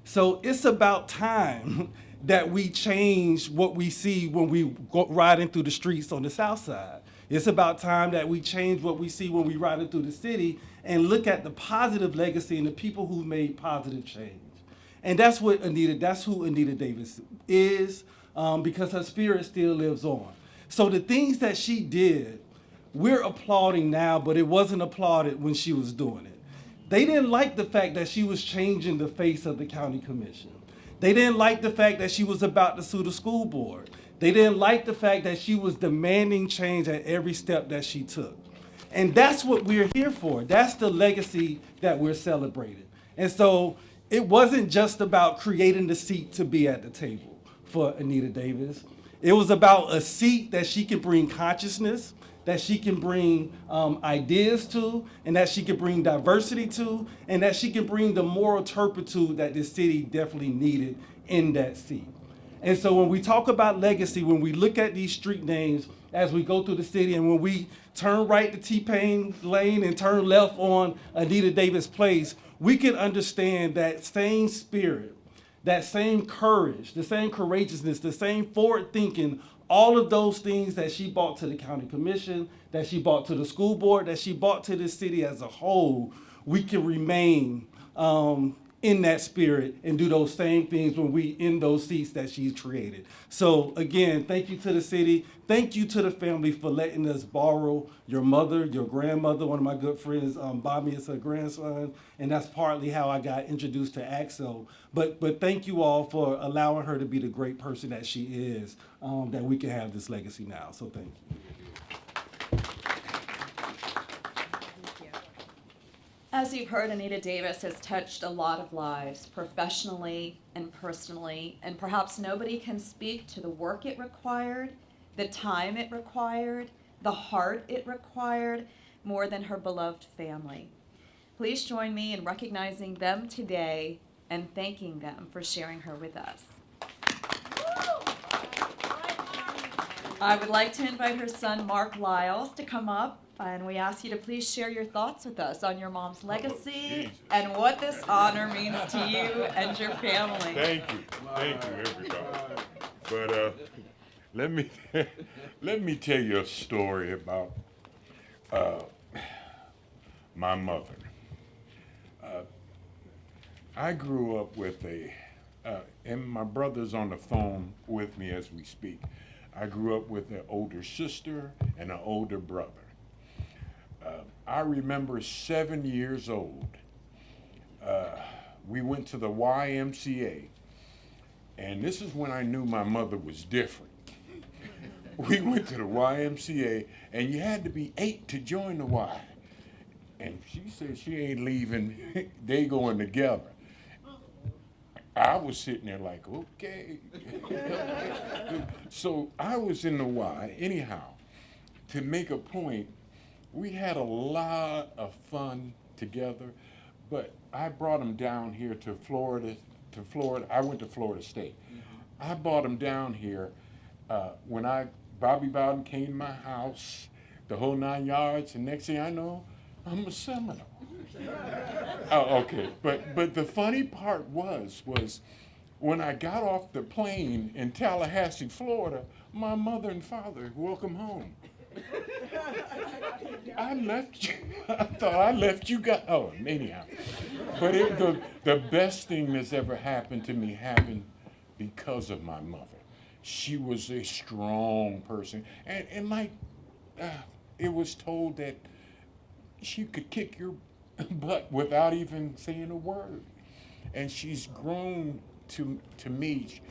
So it's about time that we change what we see when we go riding through the streets on the south side. It's about time that we change what we see when we riding through the city and look at the positive legacy and the people who made positive change. And that's who Anita Davis is, because her spirit still lives on. So the things that she did, we're applauding now, but it wasn't applauded when she was doing it. They didn't like the fact that she was changing the face of the county commission. They didn't like the fact that she was about to sue the school board. They didn't like the fact that she was demanding change at every step that she took. And that's what we're here for. That's the legacy that we're celebrating. And so it wasn't just about creating the seat to be at the table for Anita Davis. It was about a seat that she can bring consciousness, that she can bring ideas to, and that she can bring diversity to, and that she can bring the moral turpitude that this city definitely needed in that seat. And so when we talk about legacy, when we look at these street names as we go through the city, and when we turn right to T-Pain Lane and turn left on Anita Davis Place, we can understand that same spirit, that same courage, the same courageousness, the same forward thinking, all of those things that she brought to the county commission, that she brought to the school board, that she brought to the city as a whole, we can remain in that spirit and do those same things when we in those seats that she's created. So again, thank you to the city. Thank you to the family for letting us borrow your mother, your grandmother. One of my good friends, Bobby, is her grandson, and that's partly how I got introduced to ACTSO. But thank you all for allowing her to be the great person that she is, that we can have this legacy now. So thank you. As you've heard, Anita Davis has touched a lot of lives, professionally and personally, and perhaps nobody can speak to the work it required, the time it required, the heart it required, more than her beloved family. Please join me in recognizing them today and thanking them for sharing her with us. I would like to invite her son, Mark Lyles, to come up, and we ask you to please share your thoughts with us on your mom's legacy and what this honor means to you and your family. Thank you, everybody. But let me tell you a story about my mother. I grew up with and my brother's on the phone with me as we speak. I grew up with an older sister and an older brother. I remember 7 years old. We went to the YMCA, and this is when I knew my mother was different. We went to the YMCA, and you had to be 8 to join the Y. And she said she ain't leaving, they going together. I was sitting there like, okay. So I was in the Y. Anyhow, to make a point, we had a lot of fun together, but I brought them down here to Florida. I went to Florida State. I brought them down here when Bobby Bowden came to my house, the whole 9 yards, and next thing I know, I'm a Seminole. Oh, okay. But the funny part was when I got off the plane in Tallahassee, Florida, my mother and father, welcome home. I left you. I thought I left you guys. Oh, anyhow. But the best thing that's ever happened to me happened because of my mother. She was a strong person, and like it was told that she could kick your butt without even saying a word. And she's grown to me.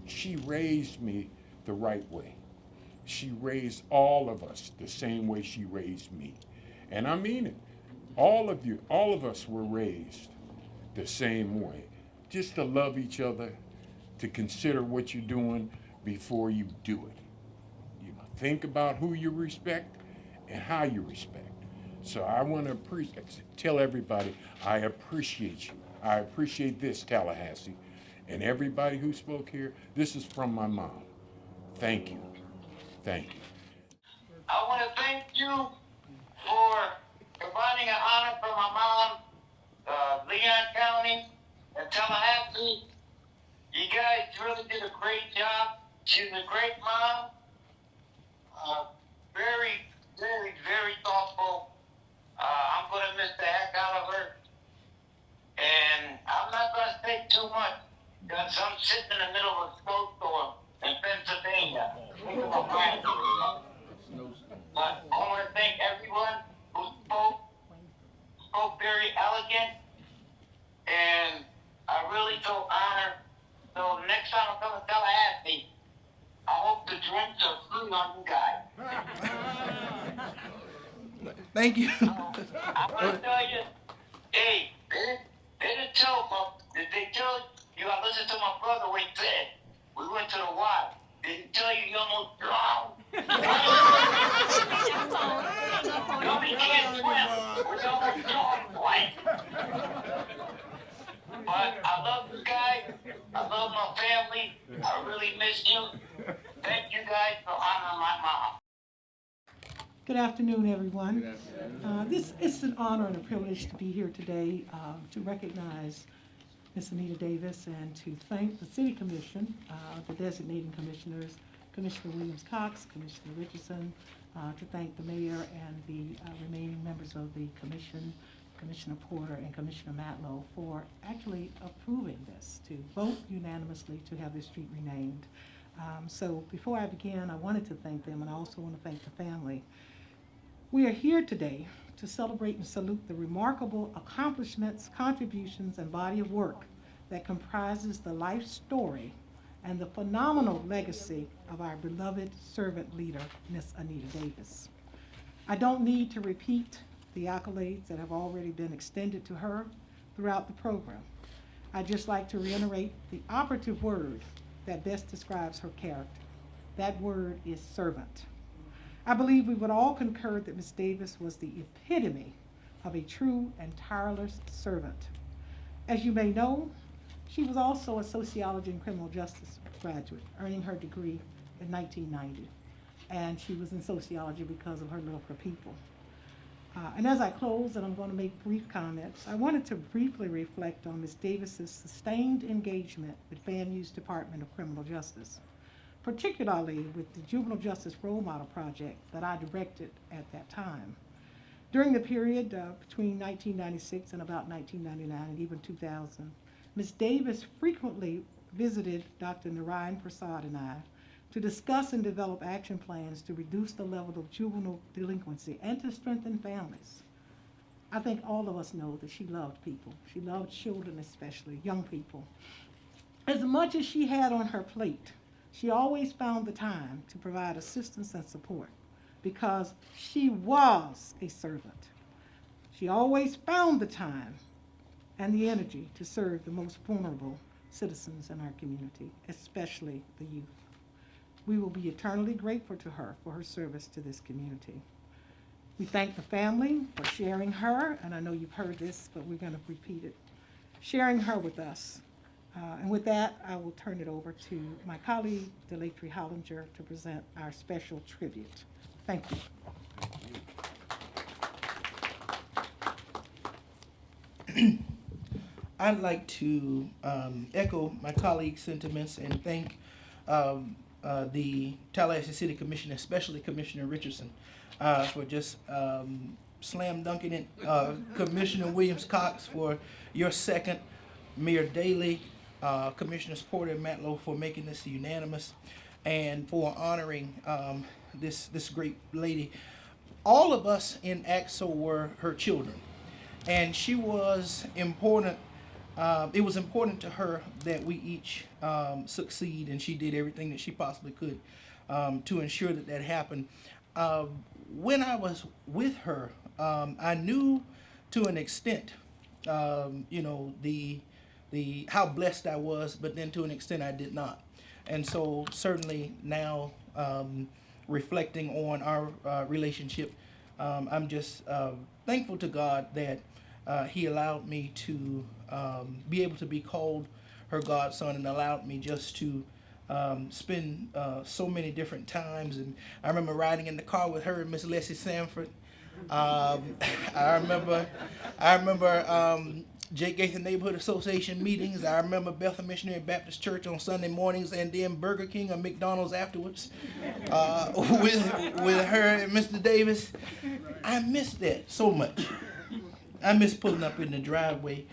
She raised me the right way. She raised all of us the same way she raised me. And I mean it. All of us were raised the same way. Just to love each other, to consider what you're doing before you do it. You know, think about who you respect and how you respect. So I want to tell everybody, I appreciate you. I appreciate this, Tallahassee. And everybody who spoke here, this is from my mom. Thank you. Thank you. I want to thank you for providing an honor for my mom, Leon County and Tallahassee. You guys really did a great job. She's a great mom. Very, very, very thoughtful. I'm going to miss the heck out of her. And I'm not going to say too much because I'm sitting in the middle of a snowstorm in Pennsylvania. But I want to thank everyone who spoke very elegant, and I really feel honored. So next time I come to Tallahassee, I hope the drinks are free on you guys. Thank you. I want to tell you, hey, did they tell you, I listened to my brother when he said, we went to the Y. Did he tell you you almost drowned? Nobody can't swim. We almost drowned twice. But I love you guys. I love my family. I really miss you. Thank you guys for honoring my mom. Good afternoon, everyone. It's an honor and a privilege to be here today to recognize Ms. Anita Davis and to thank the City Commission, the designating commissioners, Commissioner Williams-Cox, Commissioner Richardson, to thank the mayor and the remaining members of the commission, Commissioner Porter and Commissioner Matlow, for actually approving this, to vote unanimously to have this street renamed. So before I begin, I wanted to thank them, and I also want to thank the family. We are here today to celebrate and salute the remarkable accomplishments, contributions, and body of work that comprises the life story and the phenomenal legacy of our beloved servant leader, Miss Anita Davis. I don't need to repeat the accolades that have already been extended to her throughout the program. I'd just like to reiterate the operative word that best describes her character. That word is servant. I believe we would all concur that Ms. Davis was the epitome of a true and tireless servant. As you may know, she was also a sociology and criminal justice graduate, earning her degree in 1990. and she was in sociology because of her love for people. And as I close, and I'm going to make brief comments, I wanted to briefly reflect on Ms. Davis's sustained engagement with FAMU's Department of Criminal Justice, particularly with the Juvenile Justice Role Model Project that I directed at that time. During the period between 1996 and about 1999 and even 2000, Ms. Davis frequently visited Dr. Narayan Prasad and I to discuss and develop action plans to reduce the level of juvenile delinquency and to strengthen families. I think all of us know that she loved people. She loved children, especially young people. As much as she had on her plate, she always found the time to provide assistance and support because she was a servant. She always found the time and the energy to serve the most vulnerable citizens in our community, especially the youth. We will be eternally grateful to her for her service to this community. We thank the family for sharing her, and I know you've heard this, but we're going to repeat it, sharing her with us. And with that, I will turn it over to my colleague, Delatry Hollinger, to present our special tribute. Thank you. I'd like to echo my colleagues' sentiments and thank the Tallahassee City Commission, especially Commissioner Richardson, for just slam dunking it. Commissioner Williams-Cox for your second, Mayor Daley, Commissioners Porter and Matlow for making this unanimous, and for honoring this great lady. All of us in AXO were her children, and she was important. It was important to her that we each succeed, and she did everything that she possibly could to ensure that that happened. When I was with her, I knew to an extent, you know, the how blessed I was, but then to an extent I did not. And so certainly now, reflecting on our relationship, I'm just thankful to God that he allowed me to be able to be called her godson, and allowed me just to spend so many different times. And I remember riding in the car with her and Miss Leslie Sanford. I remember Jake Gaither Neighborhood Association meetings. I remember Bethel Missionary Baptist Church on Sunday mornings, and then Burger King or McDonald's afterwards with her and Mr. Davis. I miss that so much. I miss pulling up in the driveway.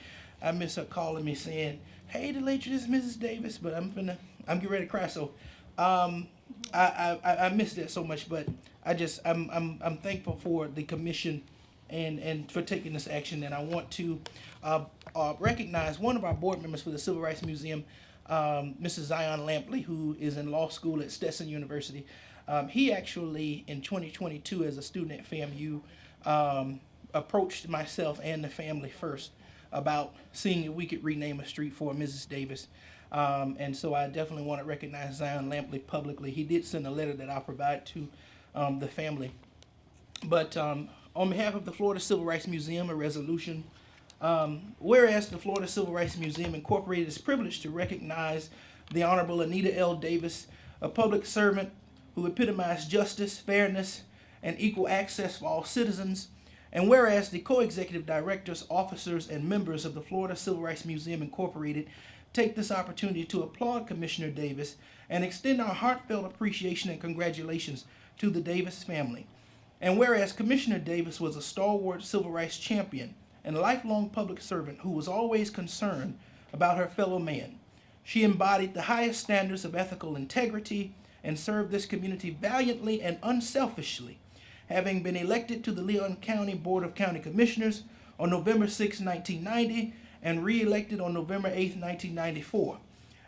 I miss her calling me saying, "Hey, Delatry, this is Mrs. Davis," but I'm getting ready to cry. So I miss that so much. But I'm thankful for the commission and for taking this action. And I want to recognize one of our board members for the Civil Rights Museum, Mrs. Zion Lampley, who is in law school at Stetson University. He actually, in 2022, as a student at FAMU, approached myself and the family first about seeing if we could rename a street for Mrs. Davis. And so I definitely want to recognize Zion Lampley publicly. He did send a letter that I'll provide to the family. But on behalf of the Florida Civil Rights Museum, a resolution, whereas the Florida Civil Rights Museum Incorporated is privileged to recognize the Honorable Anita L. Davis, a public servant who epitomized justice, fairness, and equal access for all citizens. And whereas the co-executive directors, officers, and members of the Florida Civil Rights Museum Incorporated take this opportunity to applaud Commissioner Davis and extend our heartfelt appreciation and congratulations to the Davis family. And whereas Commissioner Davis was a stalwart civil rights champion and lifelong public servant who was always concerned about her fellow man, she embodied the highest standards of ethical integrity and served this community valiantly and unselfishly, having been elected to the Leon County Board of County Commissioners on November 6, 1990, and re-elected on November 8, 1994.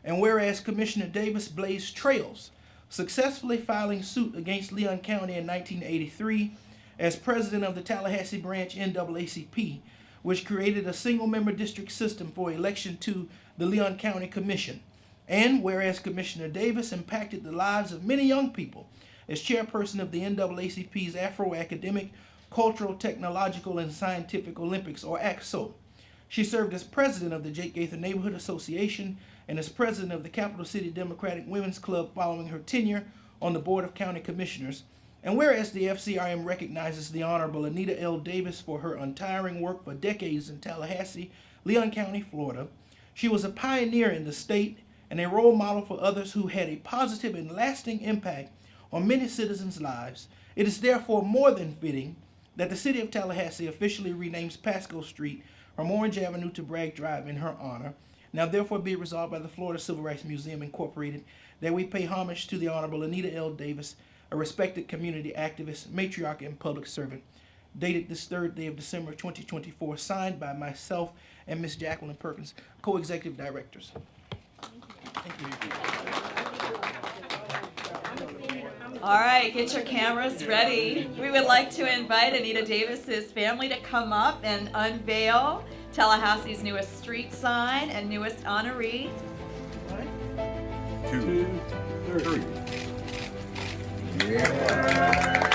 And whereas Commissioner Davis blazed trails, successfully filing suit against Leon County in 1983 as president of the Tallahassee Branch NAACP, which created a single-member district system for election to the Leon County Commission. And whereas Commissioner Davis impacted the lives of many young people as chairperson of the NAACP's Afro-Academic, Cultural, Technological, and Scientific Olympics, or ACSO. She served as president of the Jake Gaither Neighborhood Association and as president of the Capital City Democratic Women's Club following her tenure on the Board of County Commissioners. And whereas the FCRM recognizes the Honorable Anita L. Davis for her untiring work for decades in Tallahassee, Leon County, Florida, she was a pioneer in the state and a role model for others who had a positive and lasting impact on many citizens' lives. It is therefore more than fitting that the City of Tallahassee officially renames Pasco Street from Orange Avenue to Bragg Drive in her honor. Now therefore be it resolved by the Florida Civil Rights Museum, Incorporated, that we pay homage to the Honorable Anita L. Davis, a respected community activist, matriarch, and public servant, dated this 3rd day of December 2024, signed by myself and Ms. Jacqueline Perkins, co-executive directors. Thank you. All right, get your cameras ready. We would like to invite Anita Davis's family to come up and unveil Tallahassee's newest street sign and newest honoree. 2, 3. Yeah.